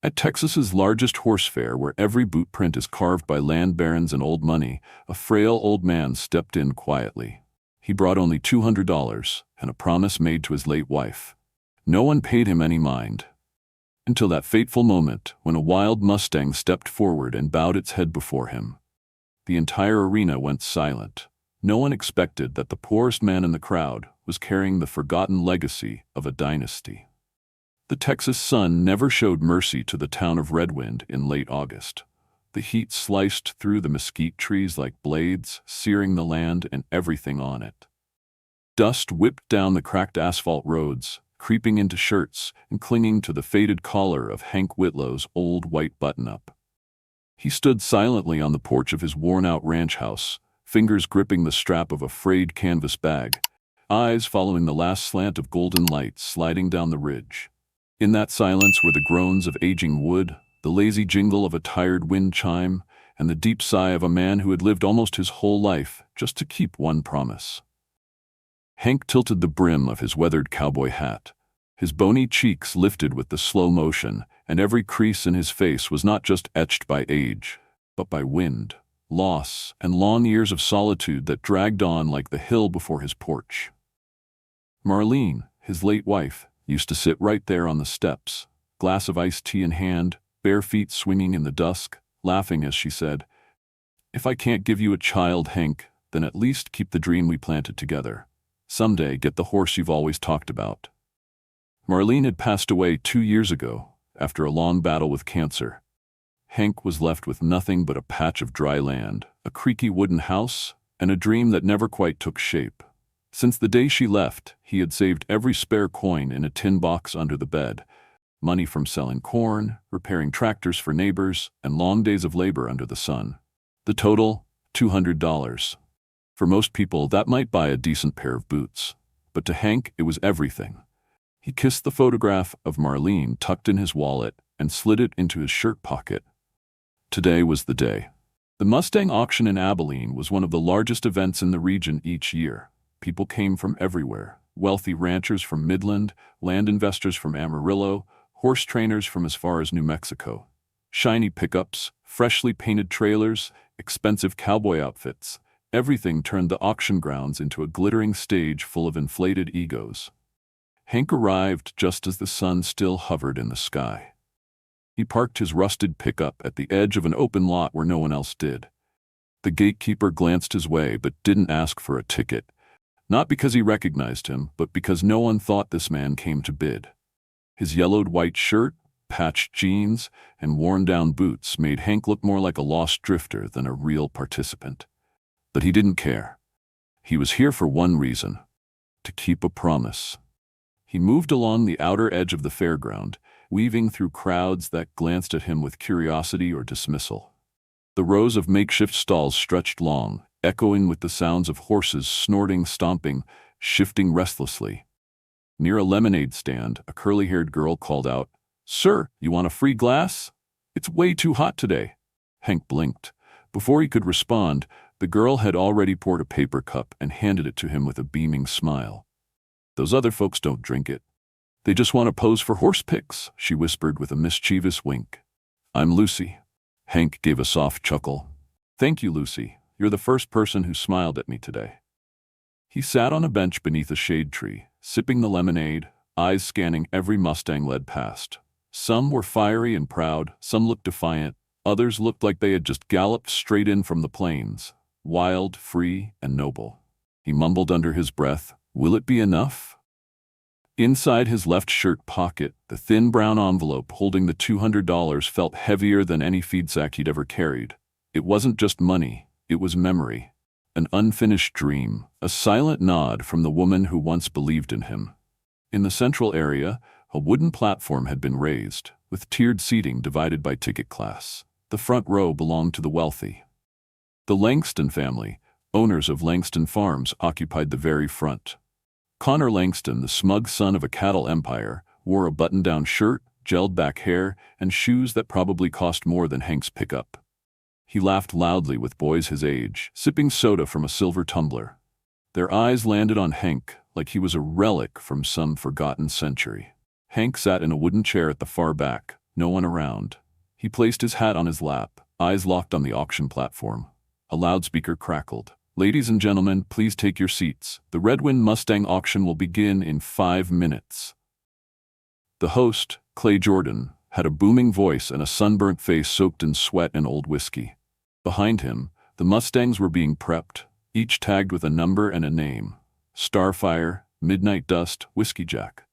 At Texas's largest horse fair, where every boot print is carved by land barons and old money, a frail old man stepped in quietly. He brought only $200 and a promise made to his late wife. No one paid him any mind. Until that fateful moment when a wild Mustang stepped forward and bowed its head before him. The entire arena went silent. No one expected that the poorest man in the crowd was carrying the forgotten legacy of a dynasty. The Texas sun never showed mercy to the town of Redwind in late August. The heat sliced through the mesquite trees like blades, searing the land and everything on it. Dust whipped down the cracked asphalt roads, creeping into shirts and clinging to the faded collar of Hank Whitlow's old white button-up. He stood silently on the porch of his worn-out ranch house, fingers gripping the strap of a frayed canvas bag, eyes following the last slant of golden light sliding down the ridge. In that silence were the groans of aging wood, the lazy jingle of a tired wind chime, and the deep sigh of a man who had lived almost his whole life just to keep one promise. Hank tilted the brim of his weathered cowboy hat. His bony cheeks lifted with the slow motion, and every crease in his face was not just etched by age, but by wind, loss, and long years of solitude that dragged on like the hill before his porch. Marlene, his late wife, used to sit right there on the steps, glass of iced tea in hand, bare feet swinging in the dusk, laughing as she said, "If I can't give you a child, Hank, then at least keep the dream we planted together. Someday get the horse you've always talked about." Marlene had passed away 2 years ago, after a long battle with cancer. Hank was left with nothing but a patch of dry land, a creaky wooden house, and a dream that never quite took shape. Since the day she left, he had saved every spare coin in a tin box under the bed. Money from selling corn, repairing tractors for neighbors, and long days of labor under the sun. The total, $200. For most people, that might buy a decent pair of boots. But to Hank, it was everything. He kissed the photograph of Marlene tucked in his wallet and slid it into his shirt pocket. Today was the day. The Mustang auction in Abilene was one of the largest events in the region each year. People came from everywhere, wealthy ranchers from Midland, land investors from Amarillo, horse trainers from as far as New Mexico. Shiny pickups, freshly painted trailers, expensive cowboy outfits. Everything turned the auction grounds into a glittering stage full of inflated egos. Hank arrived just as the sun still hovered in the sky. He parked his rusted pickup at the edge of an open lot where no one else did. The gatekeeper glanced his way but didn't ask for a ticket. Not because he recognized him, but because no one thought this man came to bid. His yellowed white shirt, patched jeans, and worn-down boots made Hank look more like a lost drifter than a real participant. But he didn't care. He was here for one reason: to keep a promise. He moved along the outer edge of the fairground, weaving through crowds that glanced at him with curiosity or dismissal. The rows of makeshift stalls stretched long, echoing with the sounds of horses snorting, stomping, shifting restlessly. Near a lemonade stand, a curly-haired girl called out, "Sir, you want a free glass? It's way too hot today." Hank blinked. Before he could respond, the girl had already poured a paper cup and handed it to him with a beaming smile. "Those other folks don't drink it. They just want to pose for horse pics," she whispered with a mischievous wink. "I'm Lucy." Hank gave a soft chuckle. "Thank you, Lucy. You're the first person who smiled at me today." He sat on a bench beneath a shade tree, sipping the lemonade, eyes scanning every Mustang led past. Some were fiery and proud, some looked defiant, others looked like they had just galloped straight in from the plains, wild, free, and noble. He mumbled under his breath, "Will it be enough?" Inside his left shirt pocket, the thin brown envelope holding the $200 felt heavier than any feed sack he'd ever carried. It wasn't just money. It was memory, an unfinished dream, a silent nod from the woman who once believed in him. In the central area, a wooden platform had been raised, with tiered seating divided by ticket class. The front row belonged to the wealthy. The Langston family, owners of Langston Farms, occupied the very front. Connor Langston, the smug son of a cattle empire, wore a button-down shirt, gelled-back hair, and shoes that probably cost more than Hank's pickup. He laughed loudly with boys his age, sipping soda from a silver tumbler. Their eyes landed on Hank like he was a relic from some forgotten century. Hank sat in a wooden chair at the far back, No one around. He placed his hat on his lap, eyes locked on the auction platform. A loudspeaker crackled. "Ladies and gentlemen, please take your seats. The Red Wind Mustang auction will begin in 5 minutes." The host, Clay Jordan, had a booming voice and a sunburnt face soaked in sweat and old whiskey. Behind him, the Mustangs were being prepped, each tagged with a number and a name: Starfire, Midnight Dust, Whiskey Jack.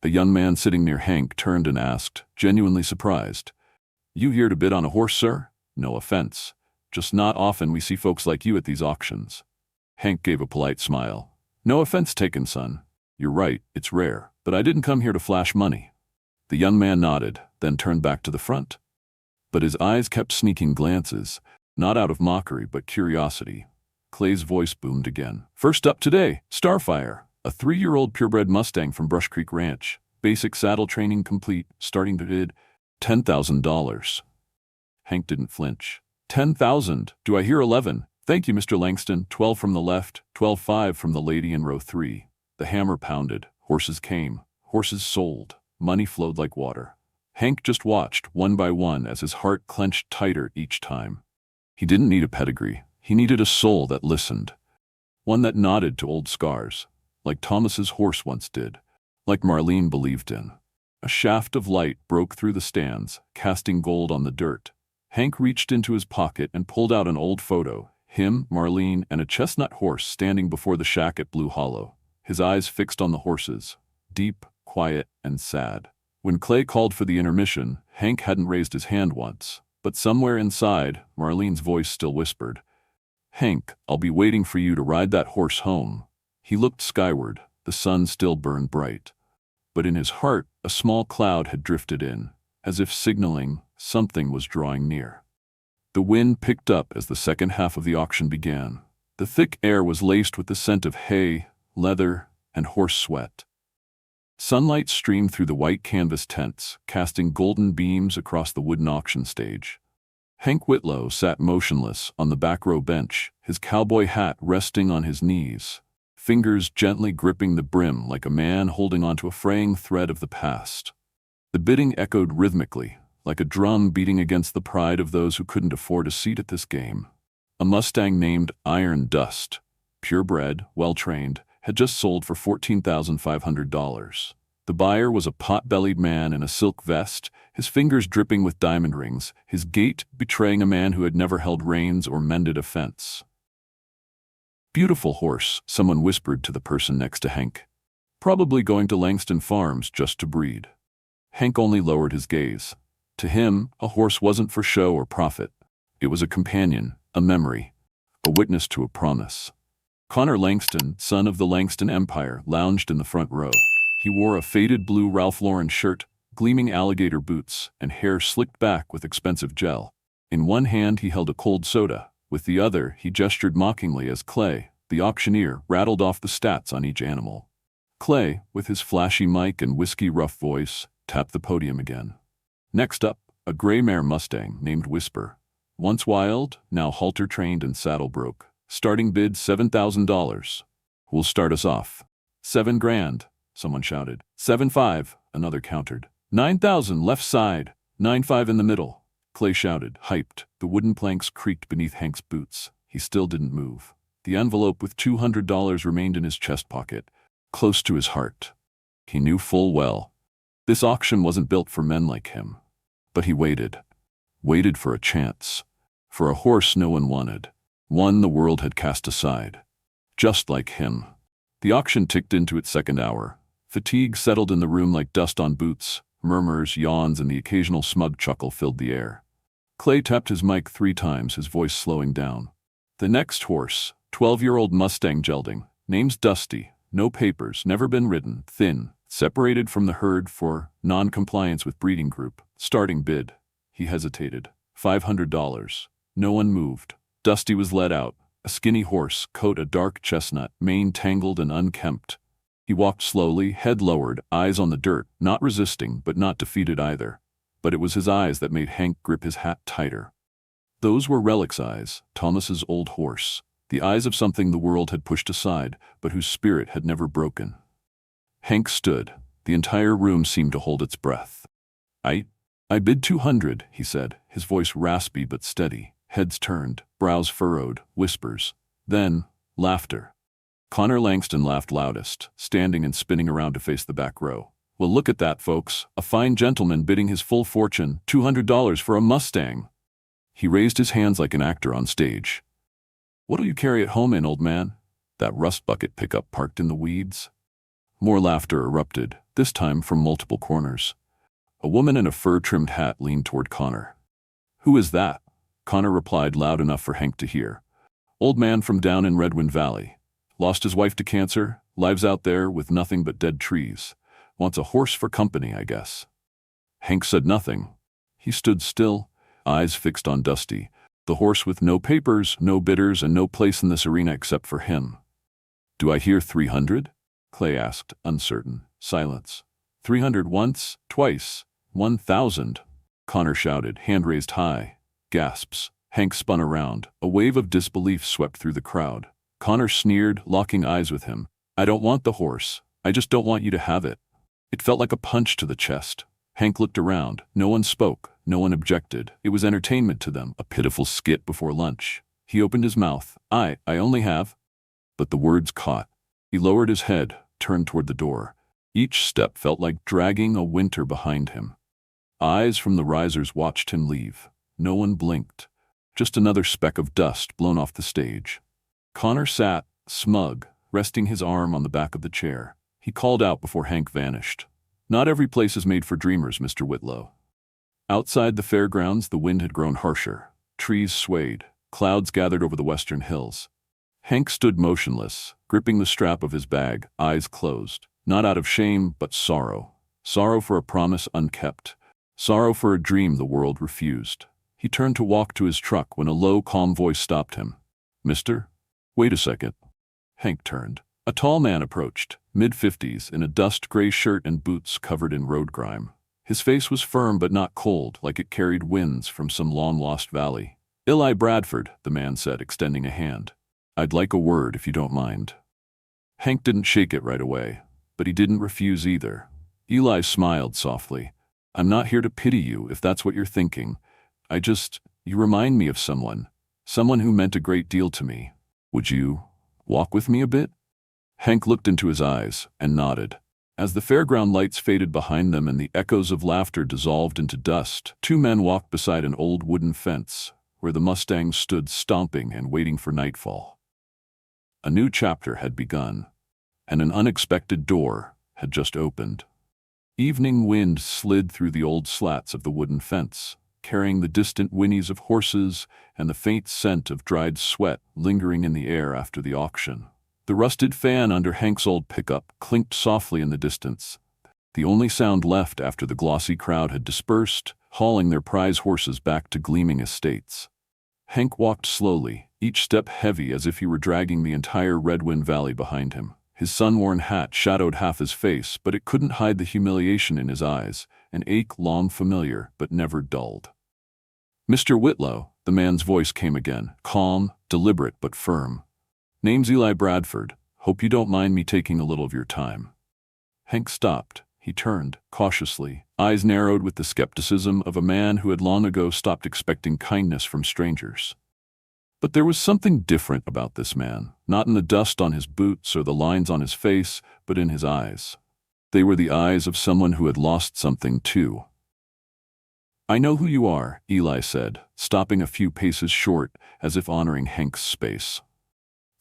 A young man sitting near Hank turned and asked, genuinely surprised, "You here to bid on a horse, sir? No offense. Just not often we see folks like you at these auctions." Hank gave a polite smile. "No offense taken, son. You're right, it's rare, but I didn't come here to flash money." The young man nodded, then turned back to the front. But his eyes kept sneaking glances, not out of mockery but curiosity. Clay's voice boomed again. "First up today, Starfire, a 3-year-old purebred Mustang from Brush Creek Ranch. Basic saddle training complete, starting to bid $10,000. Hank didn't flinch. $10,000. Do I hear 11? Thank you, Mr. Langston. 12 from the left, 12.5 from the lady in row 3. The hammer pounded. Horses came. Horses sold. Money flowed like water. Hank just watched, one by one, as his heart clenched tighter each time. He didn't need a pedigree. He needed a soul that listened. One that nodded to old scars, like Thomas's horse once did, like Marlene believed in. A shaft of light broke through the stands, casting gold on the dirt. Hank reached into his pocket and pulled out an old photo, him, Marlene, and a chestnut horse standing before the shack at Blue Hollow, his eyes fixed on the horses, deep, quiet, and sad. When Clay called for the intermission, Hank hadn't raised his hand once, but somewhere inside, Marlene's voice still whispered, "Hank, I'll be waiting for you to ride that horse home." He looked skyward. The sun still burned bright. But in his heart, a small cloud had drifted in, as if signaling something was drawing near. The wind picked up as the second half of the auction began. The thick air was laced with the scent of hay, leather, and horse sweat. Sunlight streamed through the white canvas tents, casting golden beams across the wooden auction stage. Hank Whitlow sat motionless on the back row bench, his cowboy hat resting on his knees, fingers gently gripping the brim like a man holding onto a fraying thread of the past. The bidding echoed rhythmically, like a drum beating against the pride of those who couldn't afford a seat at this game. A Mustang named Iron Dust, purebred, well-trained, had just sold for $14,500. The buyer was a pot-bellied man in a silk vest, his fingers dripping with diamond rings, his gait betraying a man who had never held reins or mended a fence. "Beautiful horse," someone whispered to the person next to Hank. "Probably going to Langston Farms just to breed." Hank only lowered his gaze. To him, a horse wasn't for show or profit. It was a companion, a memory, a witness to a promise. Connor Langston, son of the Langston Empire, lounged in the front row. He wore a faded blue Ralph Lauren shirt, gleaming alligator boots, and hair slicked back with expensive gel. In one hand he held a cold soda. With the other, he gestured mockingly as Clay, the auctioneer, rattled off the stats on each animal. Clay, with his flashy mic and whiskey-rough voice, tapped the podium again. Next up, a gray mare Mustang named Whisper. Once wild, now halter-trained and saddle-broke. Starting bid $7,000. "Who'll start us off?" "7 grand, someone shouted. 7.5, another countered. 9,000 left side, 9.5 in the middle. Clay shouted, hyped. The wooden planks creaked beneath Hank's boots. He still didn't move. The envelope with $200 remained in his chest pocket, close to his heart. He knew full well this auction wasn't built for men like him. But he waited. Waited for a chance. For a horse no one wanted. One the world had cast aside. Just like him. The auction ticked into its second hour. Fatigue settled in the room like dust on boots. Murmurs, yawns, and the occasional smug chuckle filled the air. Clay tapped his mic 3 times, his voice slowing down. "The next horse, 12-year-old Mustang gelding, name's Dusty, no papers, never been ridden, thin, separated from the herd for non-compliance with breeding group. Starting bid." He hesitated. $500. No one moved. Dusty was led out, a skinny horse, coat a dark chestnut, mane tangled and unkempt. He walked slowly, head lowered, eyes on the dirt, not resisting but not defeated either. But it was his eyes that made Hank grip his hat tighter. Those were Relic's eyes, Thomas's old horse, the eyes of something the world had pushed aside, but whose spirit had never broken. Hank stood. The entire room seemed to hold its breath. I, I bid 200, he said, his voice raspy but steady. Heads turned, brows furrowed, whispers. Then, laughter. Connor Langston laughed loudest, standing and spinning around to face the back row. Well, look at that, folks. A fine gentleman bidding his full fortune, $200 for a Mustang. He raised his hands like an actor on stage. What'll you carry it home in, old man? That rust bucket pickup parked in the weeds? More laughter erupted, this time from multiple corners. A woman in a fur-trimmed hat leaned toward Connor. Who is that? Connor replied loud enough for Hank to hear. Old man from down in Redwind Valley. Lost his wife to cancer, lives out there with nothing but dead trees. Wants a horse for company, I guess. Hank said nothing. He stood still, eyes fixed on Dusty, the horse with no papers, no bidders, and no place in this arena except for him. Do I hear 300? Clay asked, uncertain. Silence. 300 once, twice, 1,000. Connor shouted, hand raised high. Gasps. Hank spun around. A wave of disbelief swept through the crowd. Connor sneered, locking eyes with him. I don't want the horse. I just don't want you to have it. It felt like a punch to the chest. Hank looked around. No one spoke. No one objected. It was entertainment to them, a pitiful skit before lunch. He opened his mouth. I only have... But the words caught. He lowered his head, turned toward the door. Each step felt like dragging a winter behind him. Eyes from the risers watched him leave. No one blinked. Just another speck of dust blown off the stage. Connor sat, smug, resting his arm on the back of the chair. He called out before Hank vanished. Not every place is made for dreamers, Mr. Whitlow. Outside the fairgrounds, the wind had grown harsher. Trees swayed. Clouds gathered over the western hills. Hank stood motionless, gripping the strap of his bag, eyes closed. Not out of shame, but sorrow. Sorrow for a promise unkept. Sorrow for a dream the world refused. He turned to walk to his truck when a low, calm voice stopped him. Mister? Wait a second. Hank turned. A tall man approached, mid-50s, in a dust-gray shirt and boots covered in road grime. His face was firm but not cold, like it carried winds from some long-lost valley. Eli Bradford, the man said, extending a hand. I'd like a word, if you don't mind. Hank didn't shake it right away, but he didn't refuse either. Eli smiled softly. I'm not here to pity you, if that's what you're thinking. You remind me of someone who meant a great deal to me. Would you walk with me a bit? Hank looked into his eyes and nodded. As the fairground lights faded behind them and the echoes of laughter dissolved into dust, two men walked beside an old wooden fence where the Mustang stood stomping and waiting for nightfall. A new chapter had begun, and an unexpected door had just opened. Evening wind slid through the old slats of the wooden fence, carrying the distant whinnies of horses and the faint scent of dried sweat lingering in the air after the auction. The rusted fan under Hank's old pickup clinked softly in the distance, the only sound left after the glossy crowd had dispersed, hauling their prize horses back to gleaming estates. Hank walked slowly, each step heavy as if he were dragging the entire Redwind Valley behind him. His sun-worn hat shadowed half his face, but it couldn't hide the humiliation in his eyes, an ache long familiar but never dulled. Mr. Whitlow, the man's voice came again, calm, deliberate but firm. Name's Eli Bradford. Hope you don't mind me taking a little of your time. Hank stopped. He turned, cautiously, eyes narrowed with the skepticism of a man who had long ago stopped expecting kindness from strangers. But there was something different about this man, not in the dust on his boots or the lines on his face, but in his eyes. They were the eyes of someone who had lost something too. I know who you are, Eli said, stopping a few paces short, as if honoring Hank's space.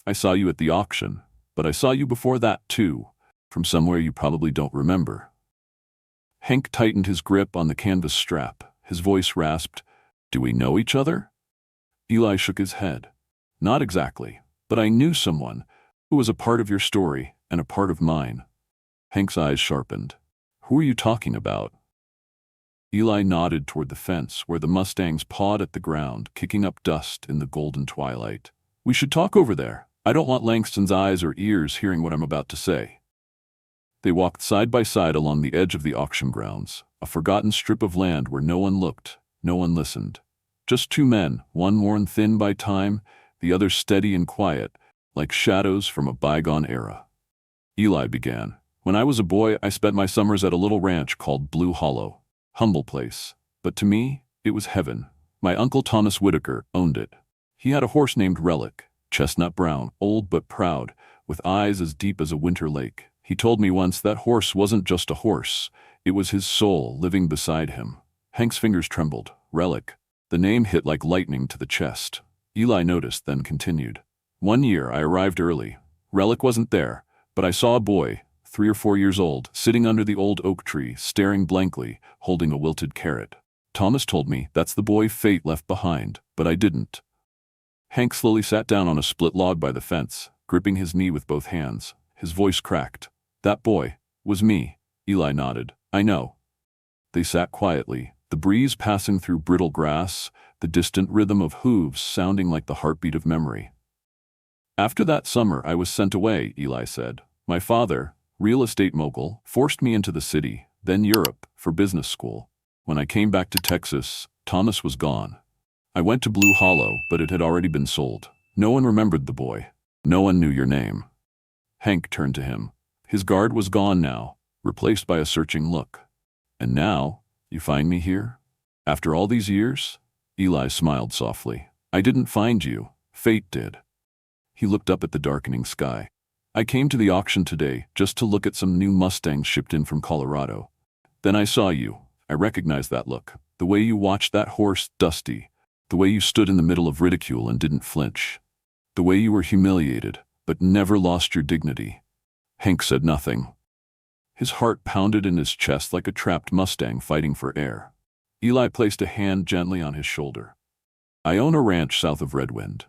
I saw you at the auction, but I saw you before that too, from somewhere you probably don't remember. Hank tightened his grip on the canvas strap. His voice rasped, Do we know each other? Eli shook his head. Not exactly, but I knew someone who was a part of your story and a part of mine. Hank's eyes sharpened. Who are you talking about? Eli nodded toward the fence where the Mustangs pawed at the ground, kicking up dust in the golden twilight. We should talk over there. I don't want Langston's eyes or ears hearing what I'm about to say. They walked side by side along the edge of the auction grounds, a forgotten strip of land where no one looked, no one listened. Just two men, one worn thin by time, the other steady and quiet, like shadows from a bygone era. Eli began. When I was a boy, I spent my summers at a little ranch called Blue Hollow. humble place. But to me, it was heaven. My uncle Thomas Whitaker owned it. He had a horse named Relic, chestnut brown, old but proud, with eyes as deep as a winter lake. He told me once that horse wasn't just a horse, it was his soul living beside him. Hank's fingers trembled. Relic. The name hit like lightning to the chest. Eli noticed, then continued. One year I arrived early. Relic wasn't there, but I saw a boy, 3 or 4 years old, sitting under the old oak tree, staring blankly, holding a wilted carrot. Thomas told me that's the boy fate left behind, but I didn't. Hank slowly sat down on a split log by the fence, gripping his knee with both hands. His voice cracked. That boy was me. Eli nodded. I know. They sat quietly, the breeze passing through brittle grass, the distant rhythm of hooves sounding like the heartbeat of memory. After that summer I was sent away, Eli said. My father, real estate mogul, forced me into the city, then Europe, for business school. When I came back to Texas, Thomas was gone. I went to Blue Hollow, but it had already been sold. No one remembered the boy. No one knew your name. Hank turned to him. His guard was gone now, replaced by a searching look. And now, you find me here? After all these years? Eli smiled softly. I didn't find you. Fate did. He looked up at the darkening sky. I came to the auction today just to look at some new Mustangs shipped in from Colorado. Then I saw you. I recognized that look. The way you watched that horse, Dusty. The way you stood in the middle of ridicule and didn't flinch. The way you were humiliated, but never lost your dignity. Hank said nothing. His heart pounded in his chest like a trapped Mustang fighting for air. Eli placed a hand gently on his shoulder. I own a ranch south of Redwind.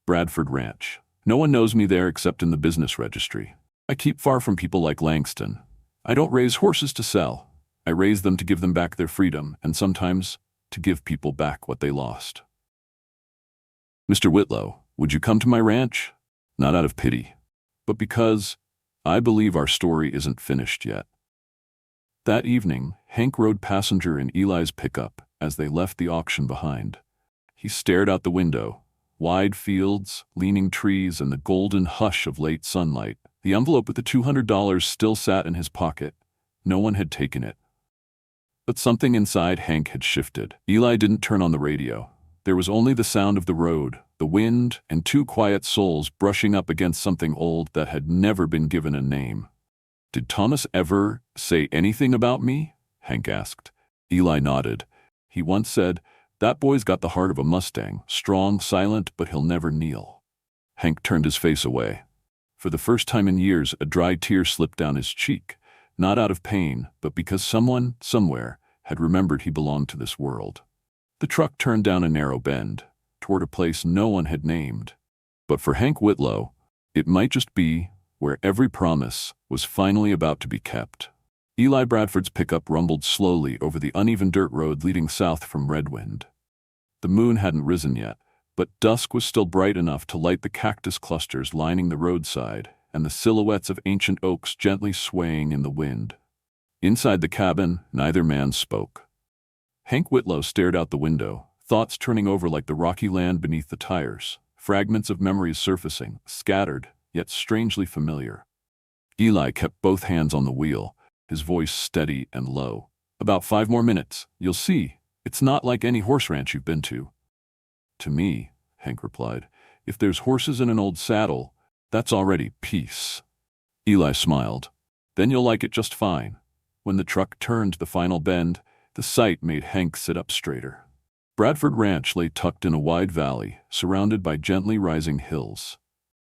Bradford Ranch. No one knows me there except in the business registry. I keep far from people like Langston. I don't raise horses to sell. I raise them to give them back their freedom, and sometimes to give people back what they lost. Mr. Whitlow, would you come to my ranch? Not out of pity, but because I believe our story isn't finished yet. That evening, Hank rode passenger in Eli's pickup as they left the auction behind. He stared out the window. Wide fields, leaning trees, and the golden hush of late sunlight. The envelope with the $200 still sat in his pocket. No one had taken it. But something inside Hank had shifted. Eli didn't turn on the radio. There was only the sound of the road, the wind, and 2 quiet souls brushing up against something old that had never been given a name. Did Thomas ever say anything about me? Hank asked. Eli nodded. He once said, that boy's got the heart of a Mustang, strong, silent, but he'll never kneel. Hank turned his face away. For the first time in years, a dry tear slipped down his cheek, not out of pain, but because someone, somewhere, had remembered he belonged to this world. The truck turned down a narrow bend, toward a place no one had named. But for Hank Whitlow, it might just be where every promise was finally about to be kept. Eli Bradford's pickup rumbled slowly over the uneven dirt road leading south from Redwind. The moon hadn't risen yet, but dusk was still bright enough to light the cactus clusters lining the roadside and the silhouettes of ancient oaks gently swaying in the wind. Inside the cabin, neither man spoke. Hank Whitlow stared out the window, thoughts turning over like the rocky land beneath the tires, fragments of memories surfacing, scattered, yet strangely familiar. Eli kept both hands on the wheel, his voice steady and low. About 5 more minutes, you'll see. It's not like any horse ranch you've been to. To me, Hank replied, if there's horses in an old saddle, that's already peace. Eli smiled. Then you'll like it just fine. When the truck turned the final bend, the sight made Hank sit up straighter. Bradford Ranch lay tucked in a wide valley, surrounded by gently rising hills.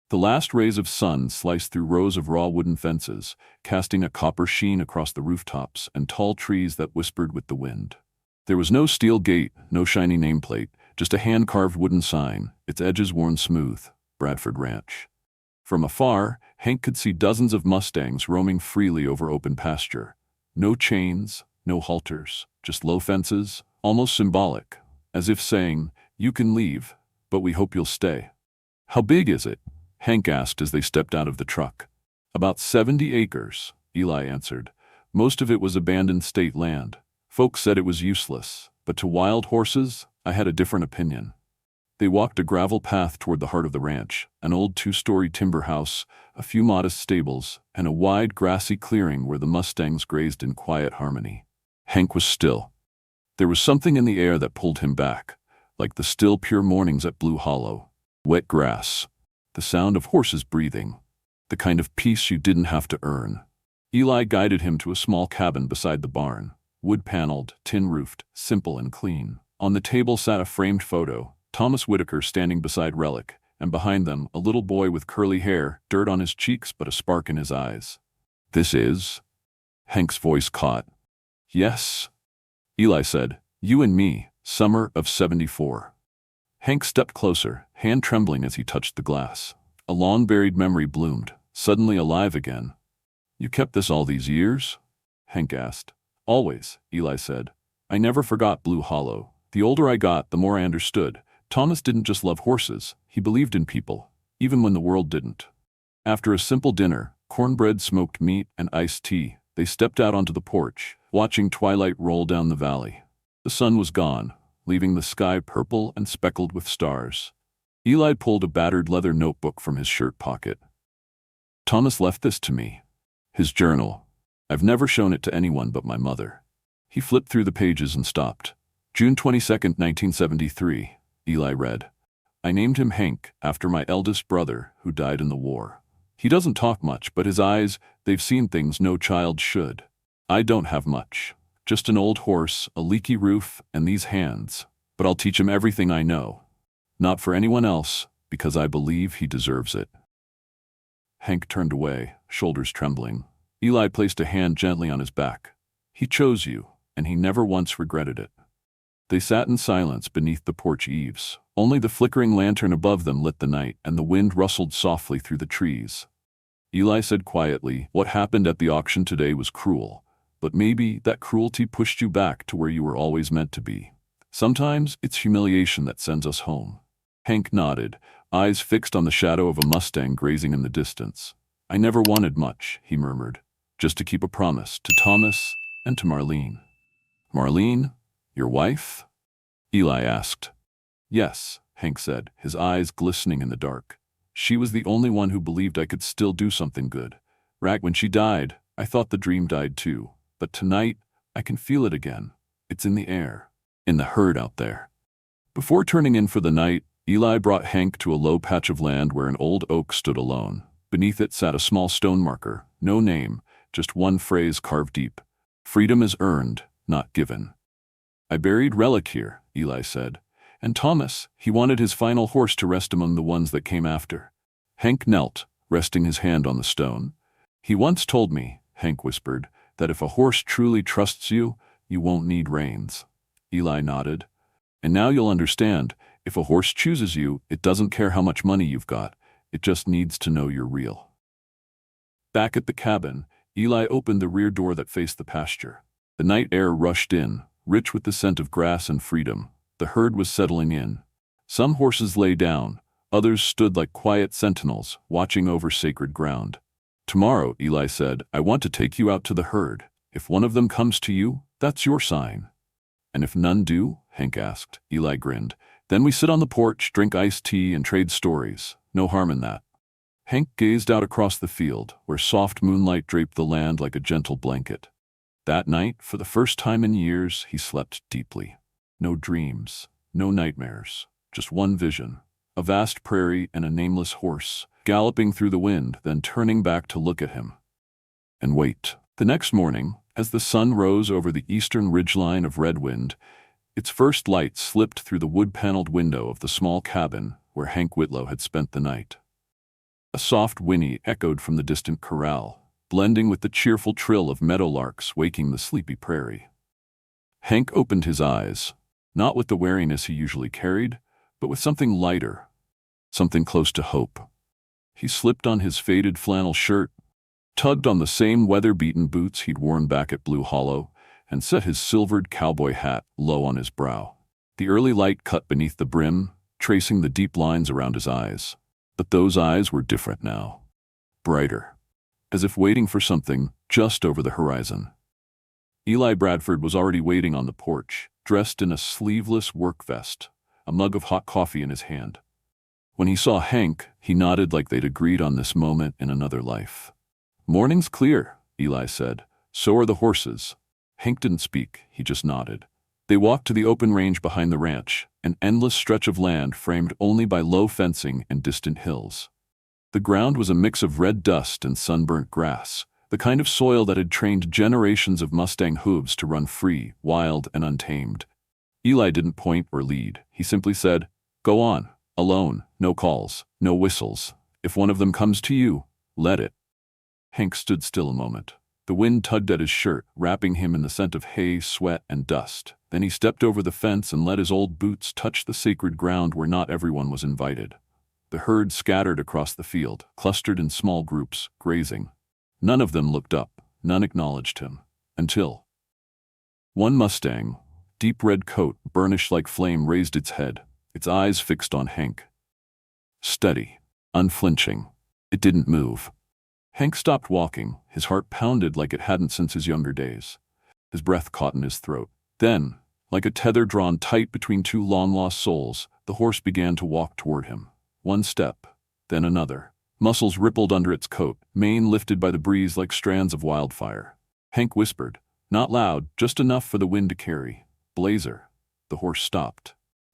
The last rays of sun sliced through rows of raw wooden fences, casting a copper sheen across the rooftops and tall trees that whispered with the wind. There was no steel gate, no shiny nameplate, just a hand-carved wooden sign, its edges worn smooth, Bradford Ranch. From afar, Hank could see dozens of Mustangs roaming freely over open pasture. No chains, no halters, just low fences, almost symbolic, as if saying, you can leave, but we hope you'll stay. How big is it? Hank asked as they stepped out of the truck. About 70 acres, Eli answered. Most of it was abandoned state land. Folks said it was useless, but to wild horses, I had a different opinion. They walked a gravel path toward the heart of the ranch, an old 2-story timber house, a few modest stables, and a wide grassy clearing where the Mustangs grazed in quiet harmony. Hank was still. There was something in the air that pulled him back, like the still pure mornings at Blue Hollow. Wet grass, the sound of horses breathing, the kind of peace you didn't have to earn. Eli guided him to a small cabin beside the barn, wood-paneled, tin-roofed, simple and clean. On the table sat a framed photo, Thomas Whitaker standing beside Relic, and behind them a little boy with curly hair, dirt on his cheeks but a spark in his eyes. "This is?" Hank's voice caught. "Yes," Eli said. "You and me, summer of '74. Hank stepped closer, hand trembling as he touched the glass. A long-buried memory bloomed, suddenly alive again. "You kept this all these years?" Hank asked. "Always," Eli said. "I never forgot Blue Hollow. The older I got, the more I understood. Thomas didn't just love horses, he believed in people, even when the world didn't." After a simple dinner, cornbread, smoked meat, and iced tea, they stepped out onto the porch, watching twilight roll down the valley. The sun was gone, leaving the sky purple and speckled with stars. Eli pulled a battered leather notebook from his shirt pocket. "Thomas left this to me. His journal. I've never shown it to anyone but my mother." He flipped through the pages and stopped. "June 22nd, 1973, Eli read. "I named him Hank after my eldest brother who died in the war. He doesn't talk much, but his eyes, they've seen things no child should. I don't have much. Just an old horse, a leaky roof, and these hands. But I'll teach him everything I know. Not for anyone else, because I believe he deserves it." Hank turned away, shoulders trembling. Eli placed a hand gently on his back. "He chose you, and he never once regretted it." They sat in silence beneath the porch eaves. Only the flickering lantern above them lit the night, and the wind rustled softly through the trees. Eli said quietly, "What happened at the auction today was cruel, but maybe that cruelty pushed you back to where you were always meant to be. Sometimes it's humiliation that sends us home." Hank nodded, eyes fixed on the shadow of a Mustang grazing in the distance. "I never wanted much," he murmured, "just to keep a promise to Thomas and to Marlene." "Marlene? Your wife?" Eli asked. "Yes," Hank said, his eyes glistening in the dark. "She was the only one who believed I could still do something good. When she died, I thought the dream died too. But tonight, I can feel it again. It's in the air, in the herd out there." Before turning in for the night, Eli brought Hank to a low patch of land where an old oak stood alone. Beneath it sat a small stone marker, no name, just one phrase carved deep. "Freedom is earned, not given." "I buried Relic here," Eli said. "And Thomas, he wanted his final horse to rest among the ones that came after." Hank knelt, resting his hand on the stone. "He once told me," Hank whispered, "that if a horse truly trusts you, you won't need reins." Eli nodded. "And now you'll understand, if a horse chooses you, it doesn't care how much money you've got. It just needs to know you're real." Back at the cabin, Eli opened the rear door that faced the pasture. The night air rushed in, rich with the scent of grass and freedom. The herd was settling in. Some horses lay down, others stood like quiet sentinels, watching over sacred ground. "Tomorrow," Eli said, "I want to take you out to the herd. If one of them comes to you, that's your sign." "And if none do?" Hank asked. Eli grinned. "Then we sit on the porch, drink iced tea, and trade stories. No harm in that." Hank gazed out across the field, where soft moonlight draped the land like a gentle blanket. That night, for the first time in years, he slept deeply. No dreams, no nightmares, just one vision. A vast prairie and a nameless horse, galloping through the wind, then turning back to look at him. And wait. The next morning, as the sun rose over the eastern ridgeline of Redwind, its first light slipped through the wood-paneled window of the small cabin where Hank Whitlow had spent the night. A soft whinny echoed from the distant corral, blending with the cheerful trill of meadowlarks waking the sleepy prairie. Hank opened his eyes, not with the wariness he usually carried, but with something lighter, something close to hope. He slipped on his faded flannel shirt, tugged on the same weather-beaten boots he'd worn back at Blue Hollow, and set his silvered cowboy hat low on his brow. The early light cut beneath the brim, tracing the deep lines around his eyes. But those eyes were different now. Brighter, as if waiting for something just over the horizon. Eli Bradford was already waiting on the porch, dressed in a sleeveless work vest, a mug of hot coffee in his hand. When he saw Hank, he nodded like they'd agreed on this moment in another life. "Morning's clear," Eli said. "So are the horses." Hank didn't speak, he just nodded. They walked to the open range behind the ranch, an endless stretch of land framed only by low fencing and distant hills. The ground was a mix of red dust and sunburnt grass, the kind of soil that had trained generations of Mustang hooves to run free, wild, and untamed. Eli didn't point or lead. He simply said, "Go on, alone, no calls, no whistles. If one of them comes to you, let it." Hank stood still a moment. The wind tugged at his shirt, wrapping him in the scent of hay, sweat, and dust. Then he stepped over the fence and let his old boots touch the sacred ground where not everyone was invited. The herd scattered across the field, clustered in small groups, grazing. None of them looked up, none acknowledged him. Until one Mustang, deep red coat, burnished like flame, raised its head, its eyes fixed on Hank. Steady, unflinching. It didn't move. Hank stopped walking, his heart pounded like it hadn't since his younger days. His breath caught in his throat. Then, like a tether drawn tight between two long-lost souls, the horse began to walk toward him. One step, then another. Muscles rippled under its coat, mane lifted by the breeze like strands of wildfire. Hank whispered, not loud, just enough for the wind to carry, "Blazer." The horse stopped.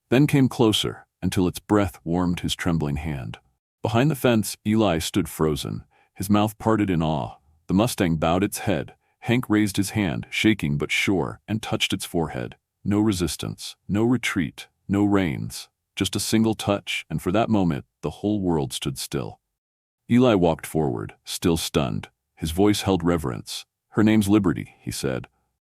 Then came closer, until its breath warmed his trembling hand. Behind the fence, Eli stood frozen, his mouth parted in awe. The Mustang bowed its head. Hank raised his hand, shaking but sure, and touched its forehead. No resistance, no retreat, no reins, just a single touch, and for that moment, the whole world stood still. Eli walked forward, still stunned. His voice held reverence. "Her name's Liberty," he said.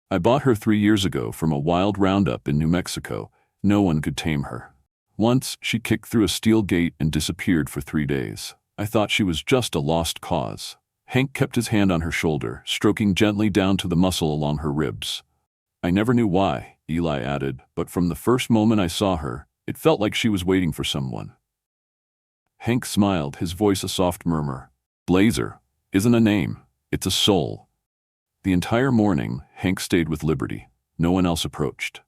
"I bought her 3 years ago from a wild roundup in New Mexico. No one could tame her. Once, she kicked through a steel gate and disappeared for 3 days. I thought she was just a lost cause." Hank kept his hand on her shoulder, stroking gently down to the muscle along her ribs. "I never knew why," Eli added, "but from the first moment I saw her, it felt like she was waiting for someone." Hank smiled, his voice a soft murmur. "Blazer isn't a name, it's a soul." The entire morning, Hank stayed with Liberty. No one else approached.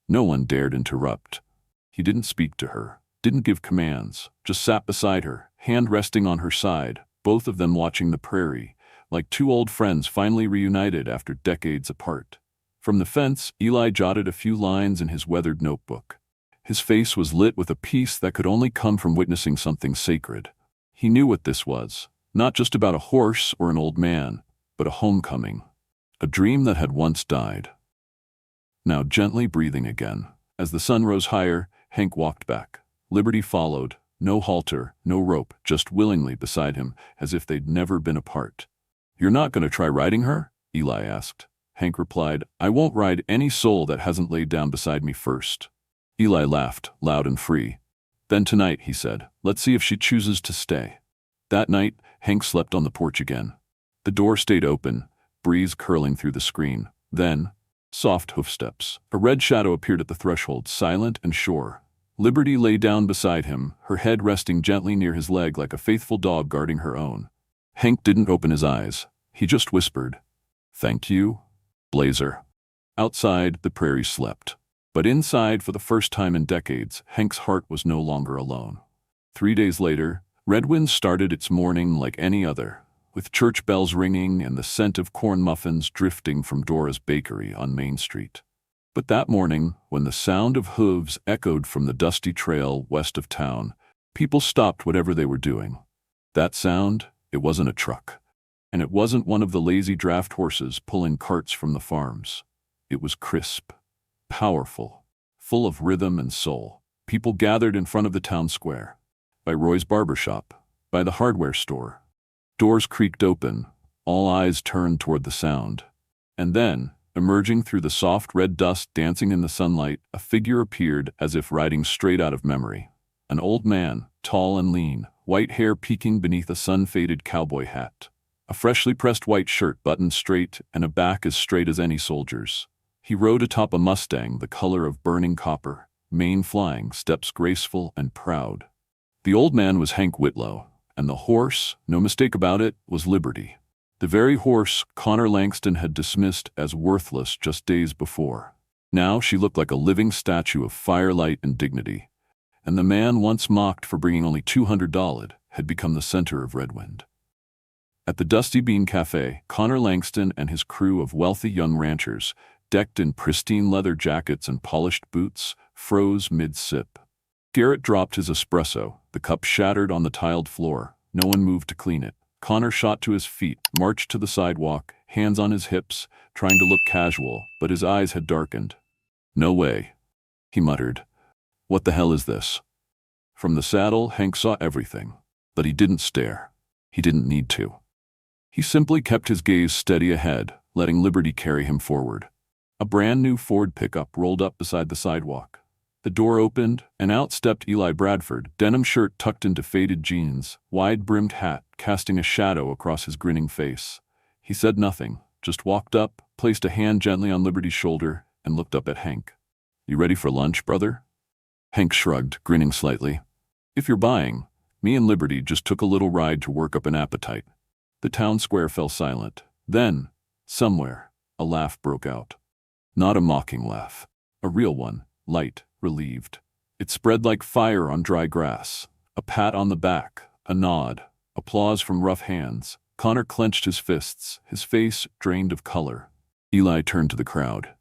No one dared interrupt. He didn't speak to her, didn't give commands, just sat beside her, hand resting on her side, both of them watching the prairie, like two old friends finally reunited after decades apart. From the fence, Eli jotted a few lines in his weathered notebook. His face was lit with a peace that could only come from witnessing something sacred. He knew what this was, not just about a horse or an old man, but a homecoming, a dream that had once died. Now gently breathing again. As the sun rose higher, Hank walked back. Liberty followed, no halter, no rope, just willingly beside him, as if they'd never been apart. "You're not going to try riding her?" Eli asked. Hank replied, "I won't ride any soul that hasn't laid down beside me first." Eli laughed, loud and free. "Then tonight," he said, "let's see if she chooses to stay." That night, Hank slept on the porch again. The door stayed open, breeze curling through the screen. Then, soft hoofsteps. A red shadow appeared at the threshold, silent and sure. Liberty lay down beside him, her head resting gently near his leg like a faithful dog guarding her own. Hank didn't open his eyes. He just whispered, "Thank you, Blazer." Outside, the prairie slept. But inside, for the first time in decades, Hank's heart was no longer alone. 3 days later, Redwind started its morning like any other, with church bells ringing and the scent of corn muffins drifting from Dora's Bakery on Main Street. But that morning, when the sound of hooves echoed from the dusty trail west of town, people stopped whatever they were doing. That sound, it wasn't a truck. And it wasn't one of the lazy draft horses pulling carts from the farms. It was crisp, powerful, full of rhythm and soul. People gathered in front of the town square, by Roy's barber shop, by the hardware store. Doors creaked open, all eyes turned toward the sound. And then, emerging through the soft red dust dancing in the sunlight, a figure appeared as if riding straight out of memory. An old man, tall and lean, white hair peeking beneath a sun-faded cowboy hat. A freshly pressed white shirt buttoned straight and a back as straight as any soldier's. He rode atop a Mustang the color of burning copper, mane flying, steps graceful and proud. The old man was Hank Whitlow, and the horse, no mistake about it, was Liberty. The very horse Connor Langston had dismissed as worthless just days before. Now she looked like a living statue of firelight and dignity. And the man once mocked for bringing only $200 had become the center of Redwind. At the Dusty Bean Cafe, Connor Langston and his crew of wealthy young ranchers decked in pristine leather jackets and polished boots, froze mid-sip. Garrett dropped his espresso, the cup shattered on the tiled floor. No one moved to clean it. Connor shot to his feet, marched to the sidewalk, hands on his hips, trying to look casual, but his eyes had darkened. "No way," he muttered. "What the hell is this?" From the saddle, Hank saw everything, but he didn't stare. He didn't need to. He simply kept his gaze steady ahead, letting Liberty carry him forward. A brand new Ford pickup rolled up beside the sidewalk. The door opened, and out stepped Eli Bradford, denim shirt tucked into faded jeans, wide-brimmed hat casting a shadow across his grinning face. He said nothing, just walked up, placed a hand gently on Liberty's shoulder, and looked up at Hank. "You ready for lunch, brother?" Hank shrugged, grinning slightly. "If you're buying, me and Liberty just took a little ride to work up an appetite." The town square fell silent. Then, somewhere, a laugh broke out. Not a mocking laugh. A real one, light, relieved. It spread like fire on dry grass. A pat on the back, a nod, applause from rough hands. Connor clenched his fists, his face drained of color. Eli turned to the crowd.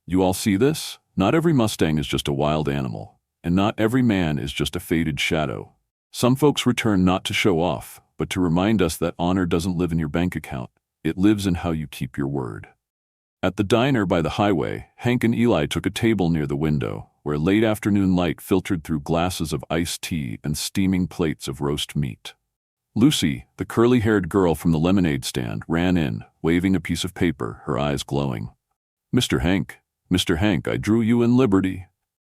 "You all see this? Not every Mustang is just a wild animal, and not every man is just a faded shadow. Some folks return not to show off, but to remind us that honor doesn't live in your bank account. It lives in how you keep your word." At the diner by the highway, Hank and Eli took a table near the window, where late afternoon light filtered through glasses of iced tea and steaming plates of roast meat. Lucy, the curly-haired girl from the lemonade stand, ran in, waving a piece of paper, her eyes glowing. Mr. Hank, I drew you in Liberty."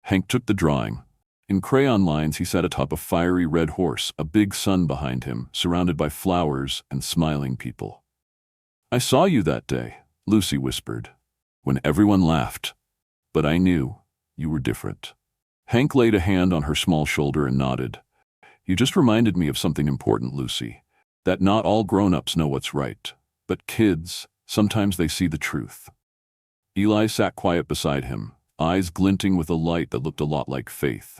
Hank took the drawing. In crayon lines he sat atop a fiery red horse, a big sun behind him, surrounded by flowers and smiling people. "I saw you that day," Lucy whispered, "when everyone laughed. But I knew you were different." Hank laid a hand on her small shoulder and nodded. "You just reminded me of something important, Lucy. That not all grown-ups know what's right. But kids, sometimes they see the truth." Eli sat quiet beside him, eyes glinting with a light that looked a lot like faith.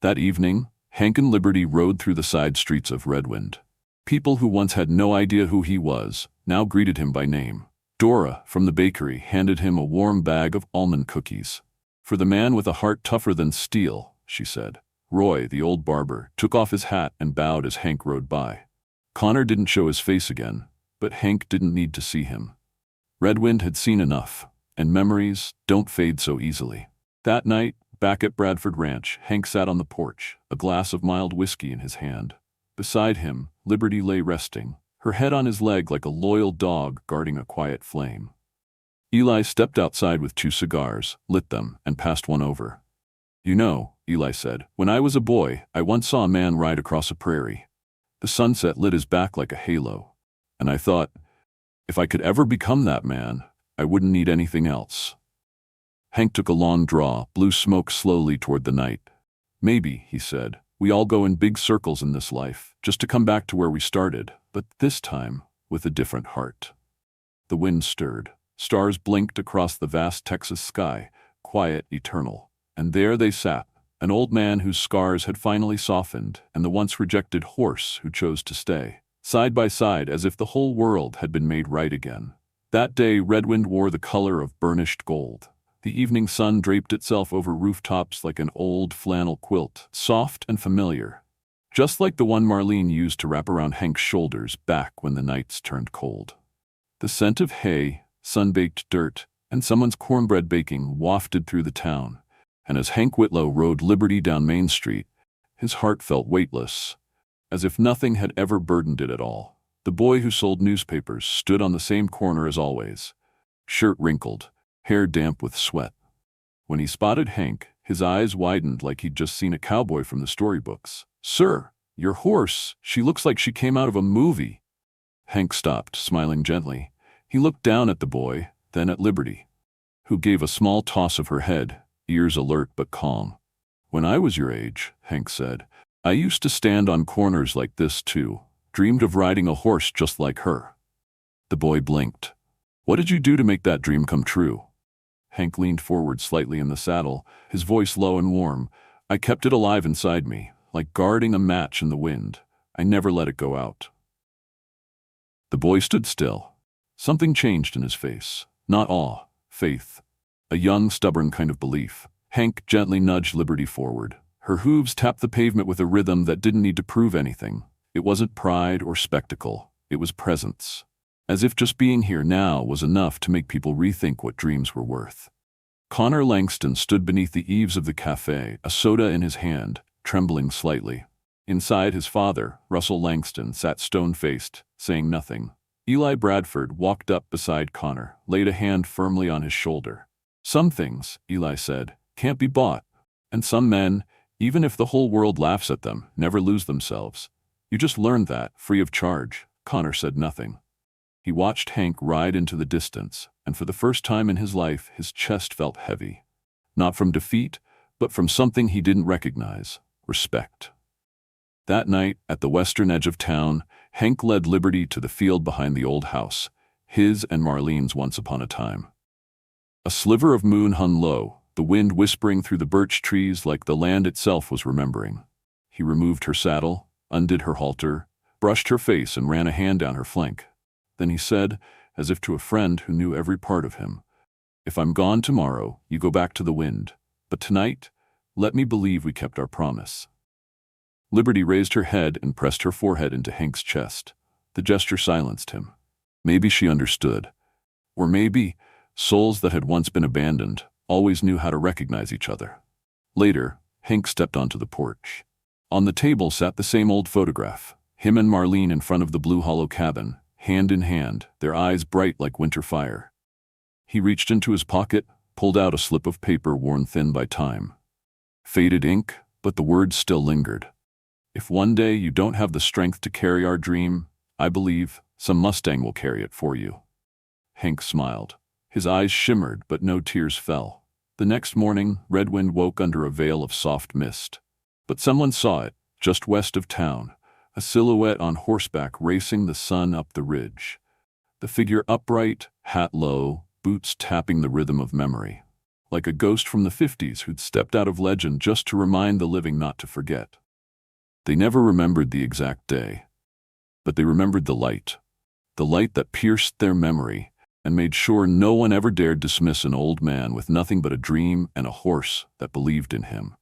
That evening, Hank and Liberty rode through the side streets of Redwind. People who once had no idea who he was now greeted him by name. Dora, from the bakery, handed him a warm bag of almond cookies. "For the man with a heart tougher than steel," she said. Roy, the old barber, took off his hat and bowed as Hank rode by. Connor didn't show his face again, but Hank didn't need to see him. Redwind had seen enough, and memories don't fade so easily. That night, back at Bradford Ranch, Hank sat on the porch, a glass of mild whiskey in his hand. Beside him, Liberty lay resting, her head on his leg like a loyal dog guarding a quiet flame. Eli stepped outside with 2 cigars, lit them, and passed one over. "You know," Eli said, "when I was a boy, I once saw a man ride across a prairie. The sunset lit his back like a halo. And I thought, if I could ever become that man, I wouldn't need anything else." Hank took a long draw, blew smoke slowly toward the night. "Maybe," he said, "we all go in big circles in this life, just to come back to where we started, but this time with a different heart." The wind stirred. Stars blinked across the vast Texas sky, quiet, eternal. And there they sat, an old man whose scars had finally softened, and the once rejected horse who chose to stay, side by side as if the whole world had been made right again. That day Redwind wore the color of burnished gold. The evening sun draped itself over rooftops like an old flannel quilt, soft and familiar, just like the one Marlene used to wrap around Hank's shoulders back when the nights turned cold. The scent of hay, sun-baked dirt, and someone's cornbread baking wafted through the town, and as Hank Whitlow rode Liberty down Main Street, his heart felt weightless, as if nothing had ever burdened it at all. The boy who sold newspapers stood on the same corner as always, shirt wrinkled, hair damp with sweat. When he spotted Hank, his eyes widened like he'd just seen a cowboy from the storybooks. "Sir, your horse, she looks like she came out of a movie." Hank stopped, smiling gently. He looked down at the boy, then at Liberty, who gave a small toss of her head, ears alert but calm. "When I was your age," Hank said, "I used to stand on corners like this too, dreamed of riding a horse just like her." The boy blinked. "What did you do to make that dream come true?" Hank leaned forward slightly in the saddle, his voice low and warm. "I kept it alive inside me, like guarding a match in the wind. I never let it go out." The boy stood still. Something changed in his face. Not awe, faith. a young, stubborn kind of belief. Hank gently nudged Liberty forward. Her hooves tapped the pavement with a rhythm that didn't need to prove anything. It wasn't pride or spectacle. It was presence. As if just being here now was enough to make people rethink what dreams were worth. Connor Langston stood beneath the eaves of the cafe, a soda in his hand, trembling slightly. Inside, his father, Russell Langston, sat stone-faced, saying nothing. Eli Bradford walked up beside Connor, laid a hand firmly on his shoulder. "Some things," Eli said, "can't be bought. And some men, even if the whole world laughs at them, never lose themselves. You just learned that, free of charge." Connor said nothing. He watched Hank ride into the distance, and for the first time in his life, his chest felt heavy. Not from defeat, but from something he didn't recognize: respect. That night, at the western edge of town, Hank led Liberty to the field behind the old house, his and Marlene's once upon a time. A sliver of moon hung low, the wind whispering through the birch trees like the land itself was remembering. He removed her saddle, undid her halter, brushed her face and ran a hand down her flank. Then he said, as if to a friend who knew every part of him, "If I'm gone tomorrow, you go back to the wind. But tonight, let me believe we kept our promise." Liberty raised her head and pressed her forehead into Hank's chest. The gesture silenced him. Maybe she understood. Or maybe, souls that had once been abandoned always knew how to recognize each other. Later, Hank stepped onto the porch. On the table sat the same old photograph, him and Marlene in front of the Blue Hollow cabin, hand in hand, their eyes bright like winter fire. He reached into his pocket, pulled out a slip of paper worn thin by time. Faded ink, but the words still lingered. "If one day you don't have the strength to carry our dream, I believe some Mustang will carry it for you." Hank smiled. His eyes shimmered, but no tears fell. The next morning, Redwind woke under a veil of soft mist. But someone saw it, just west of town, a silhouette on horseback racing the sun up the ridge. The figure upright, hat low, boots tapping the rhythm of memory. Like a ghost from the 50s who'd stepped out of legend just to remind the living not to forget. They never remembered the exact day, but they remembered the light that pierced their memory and made sure no one ever dared dismiss an old man with nothing but a dream and a horse that believed in him.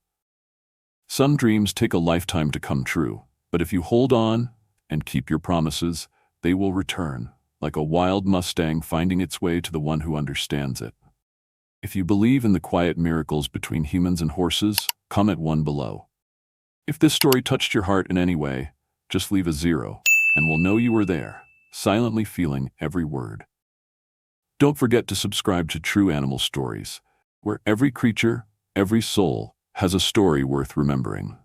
Some dreams take a lifetime to come true, but if you hold on and keep your promises, they will return, like a wild Mustang finding its way to the one who understands it. If you believe in the quiet miracles between humans and horses, comment 1 below. If this story touched your heart in any way, just leave a 0, and we'll know you were there, silently feeling every word. Don't forget to subscribe to True Animal Stories, where every creature, every soul, has a story worth remembering.